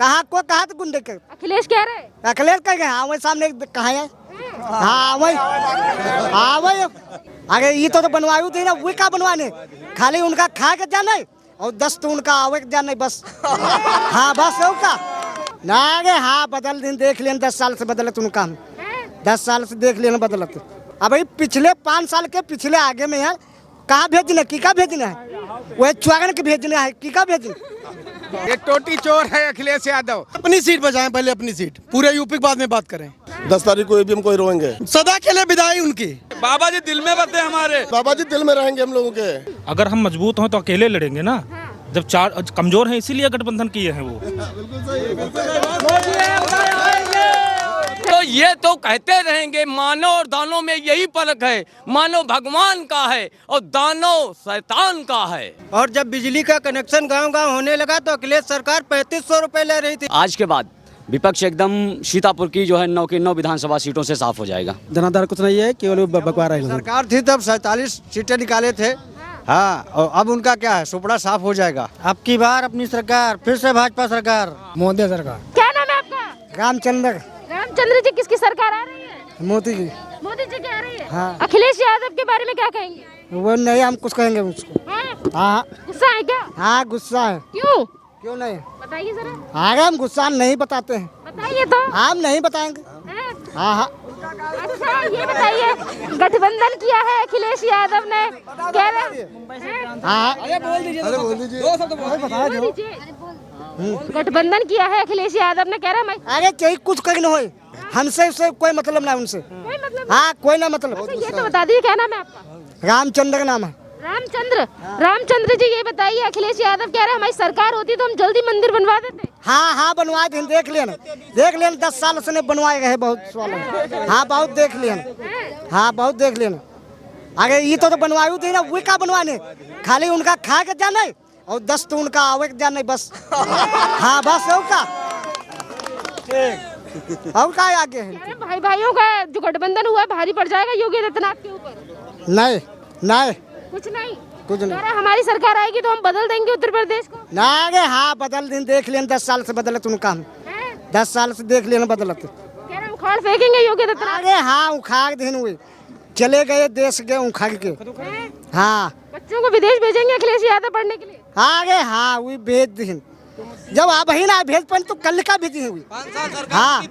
कहाँ को कहा तो गुंडे के अखिलेश कह रहे हैं। अखिलेश कह गए हाँ वही सामने कहाँ है हाँ वही अरे ये तो बनवायु थी ना वही का बनवाने खाली उनका खा के जाना और 10 तो उनका आवे के जाना बस हाँ बस हो का ना गे हाँ बदल दिन देख लेन 10 साल से बदलत उनका हम 10 साल से देख लेना बदलत अब भाई पिछले 5 साल के पिछले आगे में है कहाँ भेजना की का भेजना है वह चुआगन के भेजना है की का भेजना ये टोटी चोर है अखिलेश यादव। अपनी सीट बजाएं पहले अपनी सीट पूरे यूपी के बाद में बात करें 10 तारीख को ईवीएम को ही रोएंगे सदा के लिए विदाई उनकी। बाबा जी दिल में बसते हमारे। बाबा जी दिल में रहेंगे हम लोगों के। अगर हम मजबूत हों तो अकेले लड़ेंगे ना जब चार कमजोर हैं इसीलिए गठबंधन किए हैं वो। तो ये तो कहते रहेंगे मानव और दानव में यही फर्क है, मानव भगवान का है और दानव शैतान का है। और जब बिजली का कनेक्शन गांव-गांव होने लगा तो अखिलेश सरकार 3500 रुपए ले रही थी। आज के बाद विपक्ष एकदम सीतापुर की जो है 9 की 9 विधानसभा सीटों से साफ हो जाएगा। जनाधार कुछ नहीं है केवल बकवा रहे सरकार थी तब 47 सीटें निकाले थे हाँ और अब उनका क्या है सुपड़ा साफ हो जाएगा। अब की बार अपनी सरकार फिर से भाजपा सरकार मोदी सरकार। क्या नाम है आपका? रामचंद्र रामचंद्र जी किसकी सरकार आ रही है? मोदी जी मोदी जी की आ रही है। हाँ। अखिलेश यादव के बारे में क्या कहेंगे? वो नहीं हम कुछ कहेंगे उसको हैं? हाँ गुस्सा है क्या? हाँ गुस्सा है क्यों क्यों नहीं बताइए जरा। आगे हम गुस्सा नहीं बताते हैं बताइए तो। हम नहीं बताएंगे हैं? हाँ हाँ अच्छा ये बताइए गठबंधन किया है अखिलेश यादव ने कह रहे हैं? हाँ गठबंधन किया है अखिलेश यादव ने कह रहा है आगे चाहिए कुछ कहीं हो हमसे उससे कोई मतलब ना उनसे कोई मतलब हाँ कोई ना मतलब नहीं। ये तो बता दीजिए क्या नाम है आपका? रामचंद्र नाम है रामचंद्र जी ये बताइए अखिलेश यादव कह रहे हैं हमारी सरकार होती तो हम जल्दी मंदिर बनवा देते। हाँ हाँ बनवा दें देख लेना 10 साल से नहीं बनवाए गए बहुत साल हाँ बहुत देख लेना हाँ बहुत देख लेना आगे ये तो बनवायु थी ना वही का बनवाने खाली उनका खा के जाना और 10 तो उनका आवे के जाना बस हाँ बस हो का और का आगे है भाई भाइयों का जो गठबंधन हुआ भारी पड़ जाएगा योगी आदित्यनाथ के ऊपर। नहीं नहीं कुछ नहीं कुछ नहीं हमारी सरकार आएगी तो हम बदल देंगे उत्तर प्रदेश को। ना आगे हाँ बदल दिन देख लेना 10 साल से बदलत उनका हम 10 साल से देख लेना बदलत कह रहे उखाड़ फेंकेंगे योगी आदित्यनाथ। आगे हाँ उखाड़ दिन हुए चले गए देश के उखाड़ के हाँ बच्चों को विदेश भेजेंगे अखिलेश यादव पढ़ने के लिए। आगे हाँ वही भेज दिन जब आप ही ना भेज पाए तो कल का भेजी हुई हाँ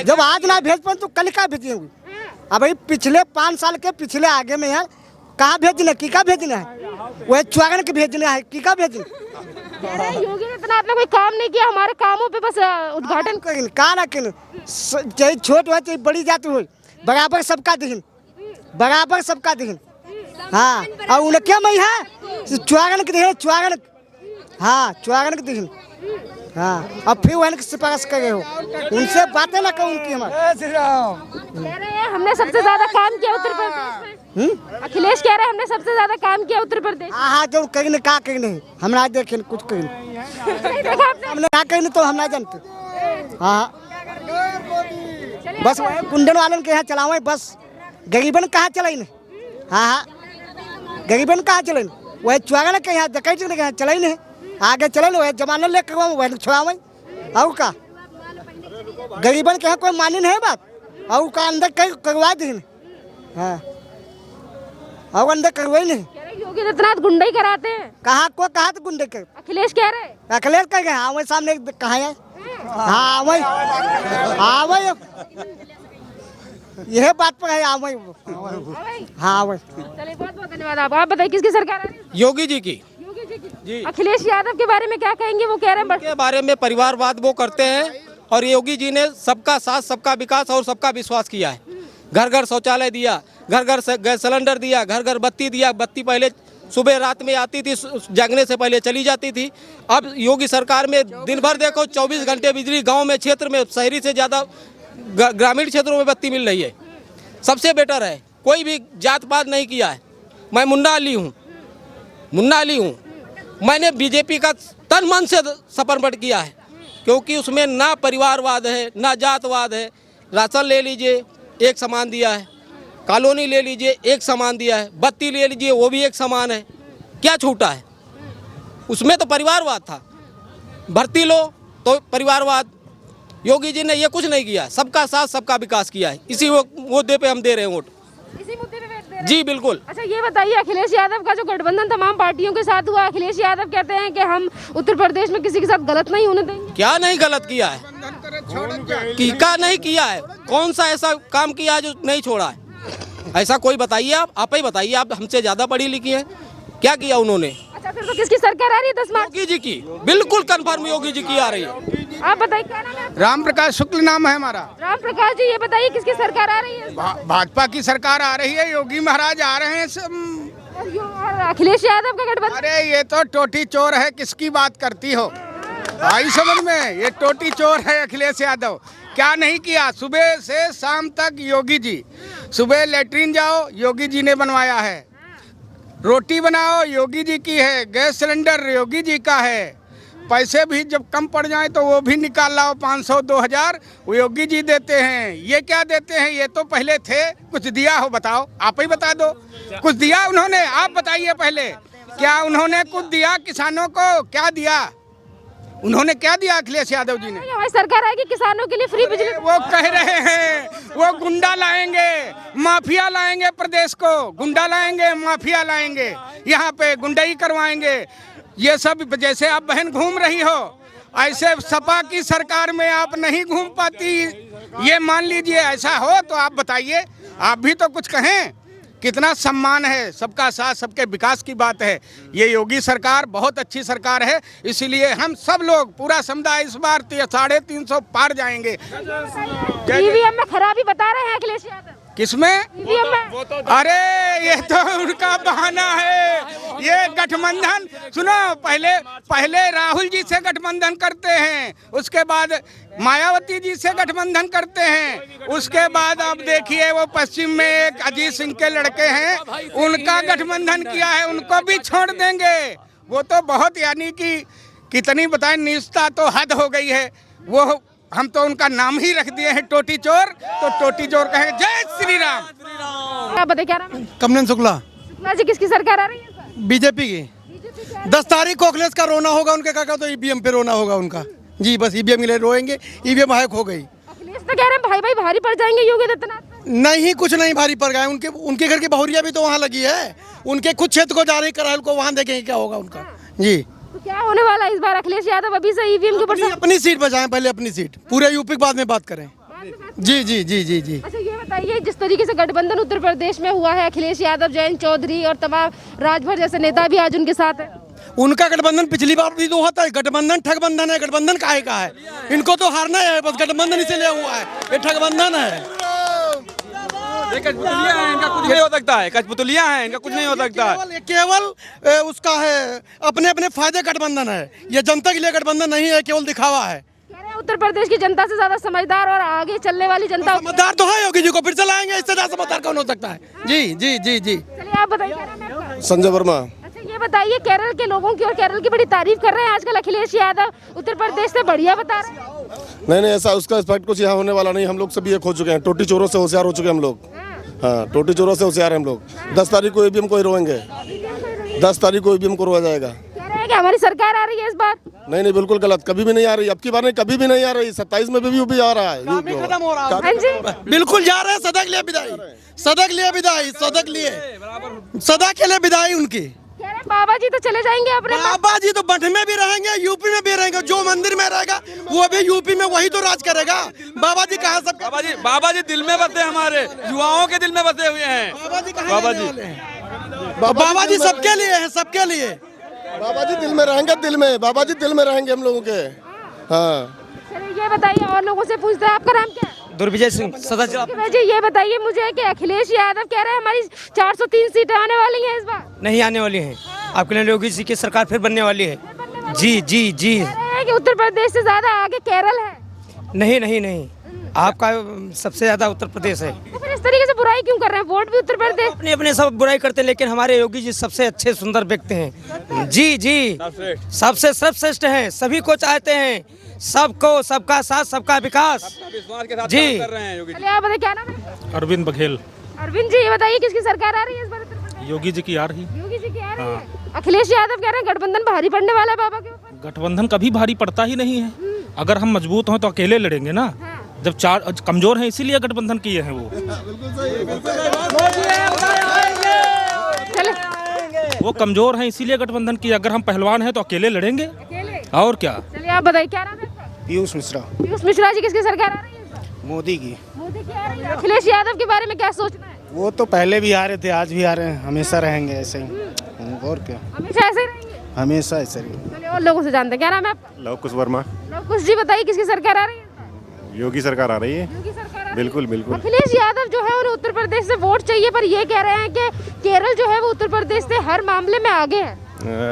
जब आज ना भेज पाए तो कल का भेजी हुई अब भाई पिछले 5 साल के पिछले आगे में है कहाँ भेजना की का भेजना है वह चुआगन के भेजना है की का भेजना योगी आदित्यनाथ ने कोई काम नहीं किया हमारे कामों पे बस उद्घाटन करें का ना करें चाहे छोट हो चाहे बड़ी जाति हो बराबर सबका दिन बराबर सबका दिन हाँ और उनके में है चुआगन के दिन चुआगन हाँ चुआगन के दिन हाँ अब फिर वह सिफारिश करे हो उनसे बातें ना करूँ उनकी हमारे कह रहे हैं हमने सबसे ज्यादा काम किया उत्तर प्रदेश में। अखिलेश कह रहे हैं हमने सबसे ज्यादा काम किया उत्तर प्रदेश। हाँ जो कहीं का कहीं नहीं हम ना देखे कुछ कहीं हमने ना कहीं तो हम ना जानते हाँ बस वही कुंडन वालन के यहाँ चलावे बस गरीबन कहाँ चलाई हाँ हाँ गरीबन कहाँ चलाई वही चुआगन के यहाँ डकैत के यहाँ चलाई नहीं आगे चले वह जमाना ले करवाऊँ वह छुड़ावे और का गरीबन के यहाँ कोई मानी नहीं बात और का अंदर कहीं करवा दी हाँ और अंदर करवाई नहीं। योगी आदित्यनाथ गुंडे कराते हैं कहाँ को कहा तो गुंडे कर अखिलेश कह रहे हैं। अखिलेश कह गए हाँ वही सामने कहाँ है हाँ वही यह बात पर है हाँ वही चलिए बहुत बहुत धन्यवाद आप बताइए किसकी सरकार है? योगी जी की। जी। अखिलेश यादव के बारे में क्या कहेंगे? वो कह रहे हैं के बारे में परिवारवाद वो करते हैं और योगी जी ने सबका साथ सबका विकास और सबका विश्वास किया है। घर घर शौचालय दिया, घर घर गैस सिलेंडर दिया, घर घर बत्ती दिया। बत्ती पहले सुबह रात में आती थी, जागने से पहले चली जाती थी। अब योगी सरकार में दिन भर देखो 24 घंटे बिजली गांव में क्षेत्र में शहरी से ज़्यादा ग्रामीण क्षेत्रों में बत्ती मिल रही है। सबसे बेटर है, कोई भी जात पात नहीं किया है। मैं मुन्ना अली हूँ मैंने बीजेपी का तन मन से समर्पण किया है क्योंकि उसमें ना परिवारवाद है ना जातवाद है। राशन ले लीजिए एक समान दिया है, कॉलोनी ले लीजिए एक समान दिया है, बत्ती ले लीजिए वो भी एक समान है। क्या छूटा है उसमें? तो परिवारवाद था। भर्ती लो तो परिवारवाद। योगी जी ने ये कुछ नहीं किया, सबका साथ सबका विकास किया है। इसी मुद्दे पे हम दे रहे हैं वोट। इसी मुद्दे पे वोट दे रहे हैं। जी बिल्कुल। अच्छा ये बताइए, अखिलेश यादव का जो गठबंधन तमाम पार्टियों के साथ हुआ, अखिलेश यादव कहते हैं कि हम उत्तर प्रदेश में किसी के साथ गलत नहीं होने देंगे। क्या नहीं गलत किया है, क्या नहीं किया है, कौन सा ऐसा काम किया है जो नहीं छोड़ा है? ऐसा कोई बताइए, आप ही बताइए, आप हमसे ज्यादा पढ़ी लिखी हैं, क्या किया उन्होंने? अच्छा फिर तो किसकी सरकार आ रही है 10 मार्च? योगी जी की, बिल्कुल कंफर्म योगी जी की आ रही है। आप बताइए क्या नाम है आपका? राम प्रकाश शुक्ल नाम है हमारा। राम प्रकाश जी, ये बताइए किसकी सरकार आ रही है? भाजपा की सरकार आ रही है, योगी महाराज आ रहे हैं और अखिलेश यादव का गठबंधन। अरे ये तो टोटी चोर है, किसकी बात करती हो? आई समझ में, ये टोटी चोर है अखिलेश यादव। क्या नहीं किया, सुबह से शाम तक योगी जी। सुबह लेटरिन जाओ, योगी जी ने बनवाया है। रोटी बनाओ, योगी जी की है। गैस सिलेंडर योगी जी का है। पैसे भी जब कम पड़ जाए तो वो भी निकाल लाओ, 500 2000 वो योगी जी देते हैं। ये क्या देते हैं? ये तो पहले थे, कुछ दिया हो बताओ, आप ही बता दो। कुछ दिया उन्होंने? आप बताइए पहले, क्या उन्होंने कुछ दिया किसानों को? क्या दिया उन्होंने? क्या दिया अखिलेश यादव जी ने? हमारी सरकार आएगी किसानों के लिए फ्री बिजली। वो कह रहे हैं वो गुंडा लाएंगे, माफिया लाएंगे, प्रदेश को गुंडा लाएंगे, माफिया लाएंगे, यहाँ पे गुंडाई करवाएंगे। ये सब जैसे आप बहन घूम रही हो, ऐसे सपा की सरकार में आप नहीं घूम पाती। ये मान लीजिए ऐसा हो तो आप बताइए, आप भी तो कुछ कहें। कितना सम्मान है, सबका साथ सबके विकास की बात है। ये योगी सरकार बहुत अच्छी सरकार है, इसीलिए हम सब लोग पूरा समुदाय इस बार 350 पार जाएंगे। ईवीएम में खराबी बता रहे हैं अखिलेश यादव। किसमें? ईवीएम में। अरे ये तो उनका बहाना है। ये गठबंधन सुनो, पहले राहुल जी से गठबंधन करते हैं, उसके बाद मायावती जी से गठबंधन करते हैं, उसके बाद आप देखिए वो पश्चिम में एक अजीत सिंह के लड़के हैं, उनका गठबंधन किया है, उनको भी छोड़ देंगे। वो तो बहुत, यानी कि कितनी बताएं, निष्ठा तो हद हो गई है। वो हम तो उनका नाम ही रख दिए हैं टोटी चोर, तो टोटी चोर कहें जय श्री राम। आप बताइए क्या नाम है? कमलन शुक्ला। शुक्ला जी, किसकी सरकार आ रही है? बीजेपी की। 10 तारीख को अखिलेश का रोना होगा उनके काका, तो ईवीएम पे रोना होगा उनका। जी बस ईवीएम के लिए रोएंगे, ईवीएम हैक हो गई। अखिलेश तो कह रहे हैं भाई भाई भारी पड़ जाएंगे योगी आदित्यनाथ। नहीं, कुछ नहीं भारी पड़ गए। उनके घर की बहुरिया भी तो वहाँ लगी है, उनके कुछ क्षेत्र को जा रही कराल को, वहाँ देखेंगे क्या होगा उनका। जी तो क्या होने वाला है इस बार? अखिलेश यादव अभी से ईवीएम के ऊपर अपनी सीट बचाएं, पहले अपनी सीट, पूरे यूपी के बाद में बात करें। जी जी जी जी जी। अच्छा ये बताइए, जिस तरीके से गठबंधन उत्तर प्रदेश में हुआ है, अखिलेश यादव, जयंत चौधरी और तमाम राजभर जैसे नेता भी आज उनके साथ है। उनका गठबंधन पिछली बार भी तो होता है। गठबंधन ठगबंधन है, गठबंधन काहे का है? इनको तो हारना है, बस गठबंधन इसीलिए हुआ है, ये ठगबंधन है। कठपुतलियां हैं, इनका कुछ नहीं हो सकता है। कठपुतलियां हैं, इनका कुछ नहीं हो सकता है। केवल उसका है, अपने अपने फायदे गठबंधन है, ये जनता के लिए गठबंधन नहीं है, केवल दिखावा है। कह रहे हैं उत्तर प्रदेश की जनता से ज्यादा समझदार और आगे चलने वाली जनता। समझदार तो है योगी जी को, फिर चलाएंगे, इससे ज्यादा समझदार कौन हो सकता है? जी जी जी जी। चलिए आप बताइए क्या नाम है आपका? संजय वर्मा। अच्छा ये बताइए, केरल के लोगों की और केरल की बड़ी तारीफ कर रहे हैं आजकल अखिलेश यादव, उत्तर प्रदेश से बढ़िया बता रहे हैं। नहीं, ऐसा उसका इफेक्ट कुछ यहाँ होने वाला नहीं। हम लोग सभी एक हो चुके हैं, टोटी चोरों से होशियार हो चुके हैं हम लोग। हाँ, टोटी चोरों से होशियार हैं हम लोग। 10 तारीख को ईवीएम को ही रोएंगे, 10 तारीख को ईवीएम को रोया जाएगा। कह रहे हैं कि हमारी सरकार आ रही है इस बार। नहीं, बिल्कुल गलत, कभी भी नहीं आ रही। अब की बार नहीं, कभी भी नहीं आ रही। 27 में भी यूपी आ रहा है, खत्म हो रहा है। हाँ जी, बिल्कुल जा रहे हैं। सदा के लिए विदाई, सदा के लिए विदाई, सदा के लिए, सदा के लिए विदाई उनकी। कह रहे हैं बाबा जी तो चले जाएंगे अपने। बाबा जी तो मठ में भी रहेंगे, यूपी में भी रहेंगे। जो मंदिर में रहेगा वो भी यूपी में वही तो राज करेगा। बाबा जी कहाँ सब? बाबा जी दिल में बसे, हमारे युवाओं के दिल में बसे हुए हैं। बाबा जी बाबा जी सबके लिए है, सबके लिए। बाबा जी दिल में रहेंगे, दिल में बाबा जी दिल में रहेंगे हम लोगों के। हाँ, चलिए ये बताइए, और लोगों से पूछते हैं, आपका नाम क्या है? दुर्विजय सिंह सदा जी ये बताइए मुझे कि अखिलेश यादव कह रहे हैं हमारी 403 सीटें आने वाली हैं इस बार। नहीं आने वाली हैं, आपके लिए योगी जी की सरकार फिर बनने वाली है। जी जी जी। कह रहे हैं कि उत्तर प्रदेश से ज्यादा आगे केरल है। नहीं नहीं नहीं, आपका सबसे ज्यादा उत्तर प्रदेश है। तो फिर इस तरीके से बुराई क्यों कर रहे हैं? वोट भी उत्तर प्रदेश। अपने अपने सब बुराई करते हैं, लेकिन हमारे योगी जी सबसे अच्छे सुंदर व्यक्ति हैं। जी जी, सबसे सर्वश्रेष्ठ हैं, सभी को चाहते हैं, सबको, सबका साथ सबका विकास। जी चलिए आप बताइए क्या नाम है? अरविंद बघेल। अरविंद जी ये बताइए किसकी सरकार आ रही है इस बार उत्तर प्रदेश? योगी जी की आ रही। योगी जी की आ रही है। अखिलेश यादव कह रहे हैं गठबंधन भारी पड़ने वाला है बाबा के ऊपर। गठबंधन कभी भारी पड़ता ही नहीं है। अगर हम मजबूत हों तो अकेले लड़ेंगे ना। जब चार कमजोर हैं इसीलिए गठबंधन किए हैं वो। वो कमजोर हैं इसीलिए गठबंधन किए। अगर हम पहलवान हैं तो अकेले लड़ेंगे और क्या। चलिए आप बताइए क्या नाम है आपका? पीयूष मिश्रा। पीयूष मिश्रा जी, किसकी सरकार आ रही है? मोदी की। मोदी की आ रही है। अखिलेश यादव के बारे में क्या सोचना है? वो तो पहले भी आ रहे थे, आज भी आ रहे हैं, हमेशा रहेंगे ऐसे ही। और क्या, हमेशा ऐसे ही रहेंगे? हमेशा ऐसे ही। चलिए और लोगों से जानते हैं, क्या नाम है आपका? लव कुश वर्मा। लव कुश जी, बताइए किसकी सरकार आ रही है? योगी सरकार आ रही है। योगी सरकार आ रही है। बिल्कुल बिल्कुल। अखिलेश यादव जो है उन्हें उत्तर प्रदेश से वोट चाहिए, पर ये कह रहे हैं कि केरल जो है वो उत्तर प्रदेश से हर मामले में आगे है।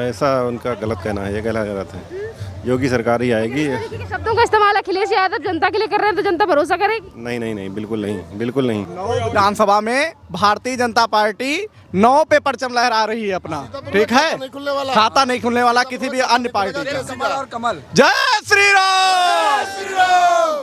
ऐसा उनका गलत कहना है, ये गलत है। योगी सरकार ही आएगी। शब्दों का इस्तेमाल अखिलेश यादव जनता के लिए कर रहे हैं तो जनता भरोसा करेगी? नहीं नहीं नहीं, बिल्कुल नहीं, बिल्कुल नहीं। विधानसभा में भारतीय जनता पार्टी 9 पे परचम लहरा रही है अपना, ठीक है। खाता नहीं खुलने वाला किसी भी अन्य पार्टी का। कमल। जय श्री राम।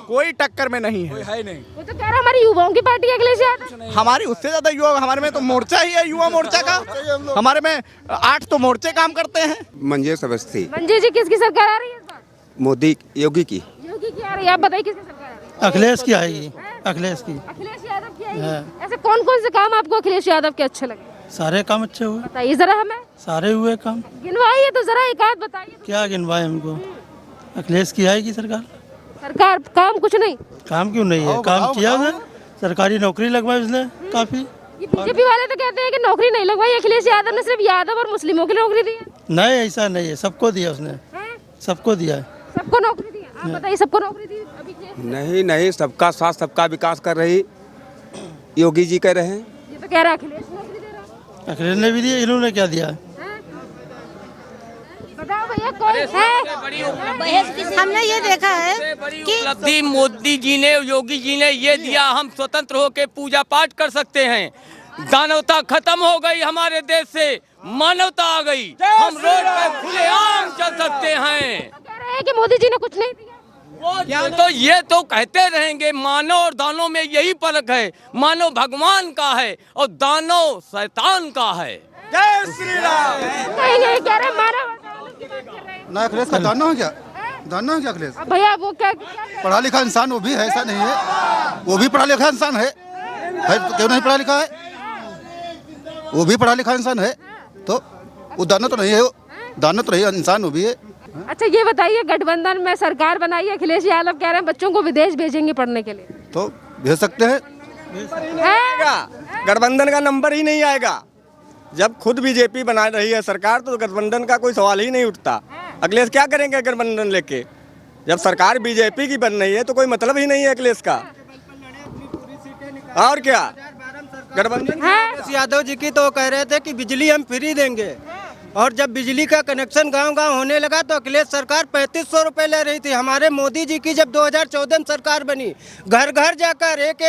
कोई टक्कर में नहीं है। वो तो कह रहा हमारी युवाओं की पार्टी है अखिलेश यादव। हमारी उससे ज्यादा युवा, हमारे में तो मोर्चा ही है, युवा मोर्चा का। हमारे में 8 तो मोर्चे काम करते हैं। मंजेश अवस्थी। मंजी जी, किसकी सरकार आ रही है इस बार? मोदी योगी की। योगी की आ रही है। आप बताइए किसकी सरकार आ रही है? अखिलेश की आएगी। अखिलेश की। अखिलेश यादव की आएगी। ऐसे कौन कौन से काम आपको अखिलेश यादव के अच्छे लगे? सारे काम अच्छे हुए, बताइए जरा हमें। सारे हुए काम। गिनवाइए तो जरा, एक आध बताइए। क्या गिनवाए हमको। अखिलेश की आएगी सरकार। सरकार काम कुछ नहीं। काम क्यों नहीं है, काम किया उसने। सरकारी नौकरी लगवाई उसने काफी। ये बीजेपी वाले तो कहते हैं कि नौकरी नहीं लगवाई, अखिलेश यादव ने सिर्फ यादव और मुस्लिमों की नौकरी दी है। नहीं, ऐसा नहीं है, सबको दिया उसने, सबको दिया है। सबको नौकरी दी है। आप बताइए, सबको नौकरी दी अभी के? नहीं नहीं, सबका साथ सबका विकास कर रही योगी जी कह रहे हैं। ये तो कह रहा है अखिलेश नौकरी दे रहा है। अखिलेश ने भी दिया, इन्होंने क्या दिया है? बताओ भैया कौन है? हमने ये देखा है कि उपलब्धि मोदी जी ने, योगी जी ने ये दिया, हम स्वतंत्र होकर पूजा पाठ कर सकते हैं। दानवता खत्म हो गई हमारे देश से, मानवता आ गई। हम रोड पर खुलेआम चल सकते हैं। कह रहे हैं कि मोदी जी ने कुछ नहीं दिया। ये तो कहते रहेंगे। मानव और दानव में यही फर्क है। मानव भगवान का है और दानव शैतान का है। जय श्री राम। नहीं कह रहे मानव ना अखिलेश का दाना हो क्या, दाना हो क्या अखिलेश। भैया वो क्या पढ़ा लिखा इंसान वो भी है, ऐसा नहीं है। वो भी पढ़ा लिखा इंसान है, क्यों नहीं पढ़ा लिखा है। वो भी पढ़ा लिखा इंसान है, तो वो दाना तो नहीं है, दाना तो नहीं इंसान वो भी है। अच्छा ये बताइए, गठबंधन में सरकार बनाई है, अखिलेश यादव कह रहे हैं बच्चों को विदेश भेजेंगे पढ़ने के लिए, तो भेज सकते हैं। गठबंधन का नंबर ही नहीं आएगा। जब खुद बीजेपी बना रही है सरकार तो गठबंधन का कोई सवाल ही नहीं उठता। अखिलेश क्या करेंगे गठबंधन लेके? जब सरकार बीजेपी की बन रही है तो कोई मतलब ही नहीं है अखिलेश का। और क्या गठबंधन यादव जी की तो कह रहे थे कि बिजली हम फ्री देंगे, और जब बिजली का कनेक्शन गांव-गांव होने लगा तो अखिलेश सरकार 3500 रुपए ले रही थी। हमारे मोदी जी की जब 2014 में सरकार बनी, घर घर जाकर एक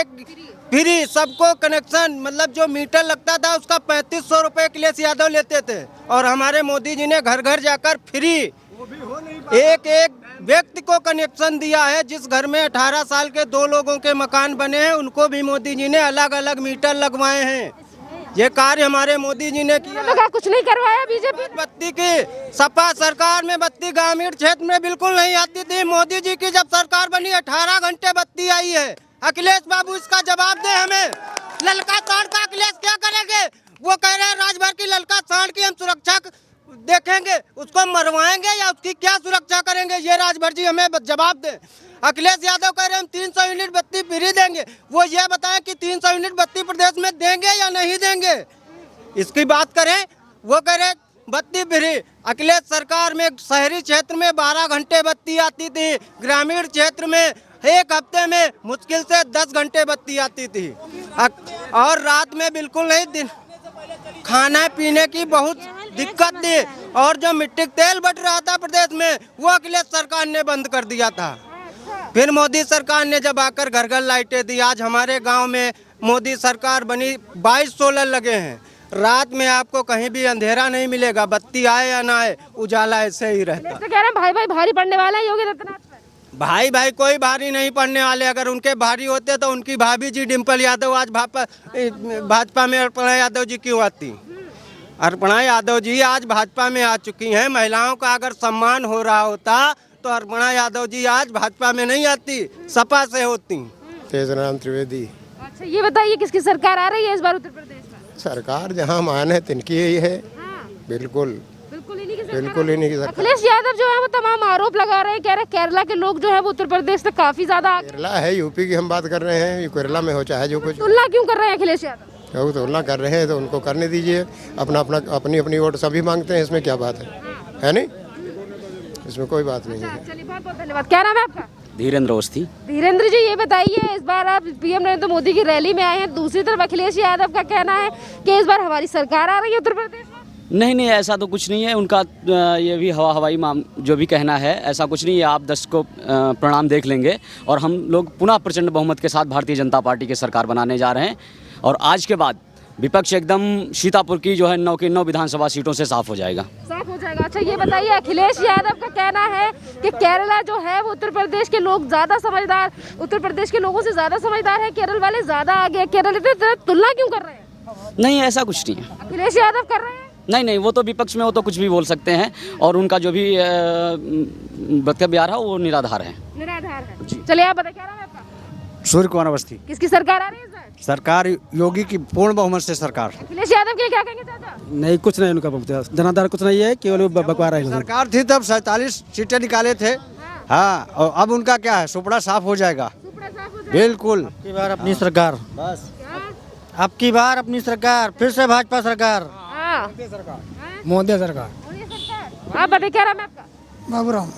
फ्री सबको कनेक्शन, मतलब जो मीटर लगता था उसका 3500 रुपए अखिलेश यादव लेते थे, और हमारे मोदी जी ने घर घर जाकर फ्री एक व्यक्ति को कनेक्शन दिया है। जिस घर में 18 साल के 2 लोगों के मकान बने हैं उनको भी मोदी जी ने अलग अलग मीटर लगवाए हैं। ये कार्य हमारे मोदी जी ने किया। लगा कुछ नहीं करवाया बीजेपी। बत्ती की सपा सरकार में बत्ती ग्रामीण क्षेत्र में बिल्कुल नहीं आती थी। मोदी जी की जब सरकार बनी 18 घंटे बत्ती आई है। अखिलेश बाबू इसका जवाब दे हमें। ललका सांड का अखिलेश क्या करेंगे? वो कह रहे हैं राजभर की ललका सांड की हम सुरक्षा देखेंगे, उसको मरवाएंगे या उसकी क्या सुरक्षा करेंगे? ये राजभर जी हमें जवाब दे। अखिलेश यादव कह रहे हैं हम 300 यूनिट बत्ती फ्री देंगे, वो ये बताएं कि 300 यूनिट बत्ती प्रदेश में देंगे या नहीं देंगे, इसकी बात करें। वो कह रहे बत्ती फ्री। अखिलेश सरकार में शहरी क्षेत्र में 12 घंटे बत्ती आती थी, ग्रामीण क्षेत्र में एक हफ्ते में मुश्किल से 10 घंटे बत्ती आती थी, और रात में बिल्कुल नहीं। दिन खाना पीने की बहुत दिक्कत थी, और जो मिट्टी तेल बट रहा था प्रदेश में वो अखिलेश सरकार ने बंद कर दिया था। फिर मोदी सरकार ने जब आकर घर घर लाइटें दी। आज हमारे गांव में मोदी सरकार बनी, 22 सोलर लगे हैं। रात में आपको कहीं भी अंधेरा नहीं मिलेगा, बत्ती आए या ना आए उजाला ऐसे ही रहता। तो कह रहे हैं भाई भाई भारी पड़ने वाला है योगी आदित्यनाथ पे। भाई भाई कोई भारी नहीं पड़ने वाले। अगर उनके भारी होते तो उनकी भाभी जी डिम्पल यादव आज भाजपा में अर्पणा यादव जी क्यों आती? अर्पणा यादव जी आज भाजपा में आ चुकी हैं। महिलाओं का अगर सम्मान हो रहा होता तो अर्पणा यादव जी आज भाजपा में नहीं आती, सपा से होती। तेजराम त्रिवेदी। अच्छा ये बताइए किसकी सरकार आ रही है इस बार उत्तर प्रदेश में? सरकार जहाँ मान है तिनकी ही है। बिल्कुल बिल्कुल इन्हीं की सरकार बिल्कुल इन्हीं की सरकार। अखिलेश यादव जो है वो तमाम आरोप लगा रहे हैं, कह रहे हैं केरला के लोग जो है वो उत्तर प्रदेश से काफी ज्यादा आगे। केरला है, यूपी की हम बात कर रहे हैं। केरला में हो चाहे जो कुछ, तुलना क्यों कर रहे हैं अखिलेश यादव? वो तुलना कर रहे हैं तो उनको करने दीजिए। अपना अपना अपनी अपनी वोट सभी मांगते हैं, इसमें क्या बात है नहीं? इसमें कोई बात नहीं है। चलिए बहुत बहुत धन्यवाद। क्या नाम है आपका? धीरेन्द्र अवस्थी। धीरेन्द्र जी ये बताइए इस बार आप पीएम नरेंद्र मोदी की रैली में आए हैं, दूसरी तरफ अखिलेश यादव का कहना है कि इस बार हमारी सरकार आ रही है उत्तर प्रदेश में। नहीं ऐसा तो कुछ नहीं है उनका, ये भी हवाई जो भी कहना है ऐसा कुछ नहीं है। आप 10 को प्रणाम देख लेंगे और हम लोग पुनः प्रचंड बहुमत के साथ भारतीय जनता पार्टी की सरकार बनाने जा रहे हैं। और आज के बाद विपक्ष एकदम सीतापुर की जो है 9 की 9 विधानसभा सीटों से साफ हो जाएगा। साफ हो जाएगा। अच्छा ये बताइए अखिलेश यादव का कहना है कि केरला जो है वो उत्तर प्रदेश के लोग ज्यादा समझदार, उत्तर प्रदेश के लोगों से ज्यादा समझदार है, केरल वाले ज्यादा आगे। केरल से तुलना क्यों कर रहे हैं? नहीं ऐसा कुछ नहीं है। अखिलेश यादव कर रहे हैं? नहीं वो तो विपक्ष में वो तो कुछ भी बोल सकते हैं और उनका जो भी वक्तव्य आ रहा है वो निराधार है। निराधार है। चलिए आप बताइए क्या नाम है आपका? सूर्य कुमार अवस्थी। किसकी सरकार आ रही है इस बार? सरकार योगी की पूर्ण बहुमत से सरकार। अखिलेश यादव के लिए क्या कहेंगे चाचा? नहीं कुछ नहीं उनका जनाधार कुछ नहीं है, केवल बकवा रहे हैं। सरकार थी तब 47 सीटें निकाले थे। हाँ और अब उनका क्या है, सुपड़ा साफ हो जाएगा। बिल्कुल। की बार अपनी सरकार, बस अब की बार अपनी सरकार, फिर से भाजपा सरकार, मोदी सरकार। आप बताइए क्या नाम है आपका? बाबूराम।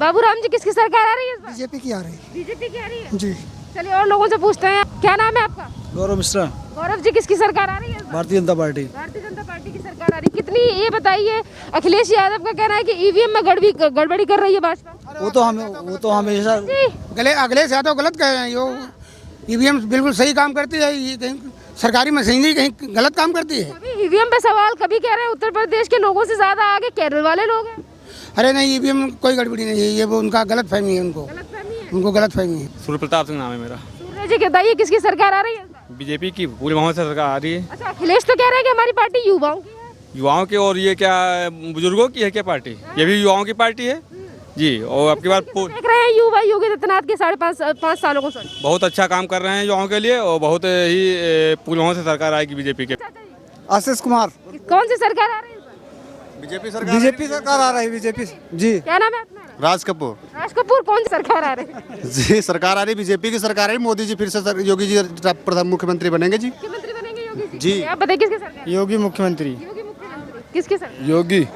बाबूराम जी किसकी सरकार आ रही है इस बार? बीजेपी की आ रही है। बीजेपी की आ रही है जी। चलिए और लोगों से पूछते हैं क्या नाम है आपका? गौरव मिश्रा। गौरव जी किसकी सरकार आ रही है इस बार? भारतीय जनता पार्टी। भारतीय जनता पार्टी की सरकार आ रही है। कितनी ये बताइए अखिलेश यादव का कहना है कि ईवीएम में गड़बड़ी कर रही है भाजपा। वो तो हमेशा अखिलेश यादव गलत कह रहे हैं। यो ईवीएम बिल्कुल सही काम करती है, ये कहीं सरकारी मशीनरी कहीं गलत काम करती है। कभी ईवीएम पे सवाल, कभी कह रहे हैं उत्तर प्रदेश के लोगों से ज्यादा आगे केरल वाले लोग हैं। अरे नहीं ईवीएम कोई गड़बड़ी नहीं है, ये वो उनका गलत फहमी है, उनको गलत फहमी है। सूर्य प्रताप सिंह नाम है मेरा। सूर्य जी बताइए किसकी सरकार आ रही है? बीजेपी की पूरी बहुमत से सरकार आ रही है। अच्छा अखिलेश तो कह रहे हैं कि हमारी पार्टी युवाओं की है। युवाओं की, और ये क्या बुजुर्गों की है क्या पार्टी? ये भी युवाओं की पार्टी है जी। और आपकी बात देख रहे हैं युवा योगी आदित्यनाथ के 5.5 सालों को बहुत अच्छा काम कर रहे हैं युवाओं के लिए और बहुत ही पूरी बहुमत से सरकार आएगी बीजेपी के। आशीष कुमार। कौन सी सरकार आ रही है? बीजेपी सरकार आ रही है। बीजेपी जी। क्या नाम है अपना? राज कपूर। राज कपूर। कौन सी सरकार आ रही है? जी सरकार आ रही, बीजेपी की सरकार आ रही। मोदी जी फिर से योगी जी प्रधान मुख्यमंत्री बनेंगे जी। मुख्यमंत्री बनेंगे योगी जी। आप बताइए किसकी सरकार? योगी मुख्यमंत्री। योगी मुख्यमंत्री। किसकी सरकार? योगी।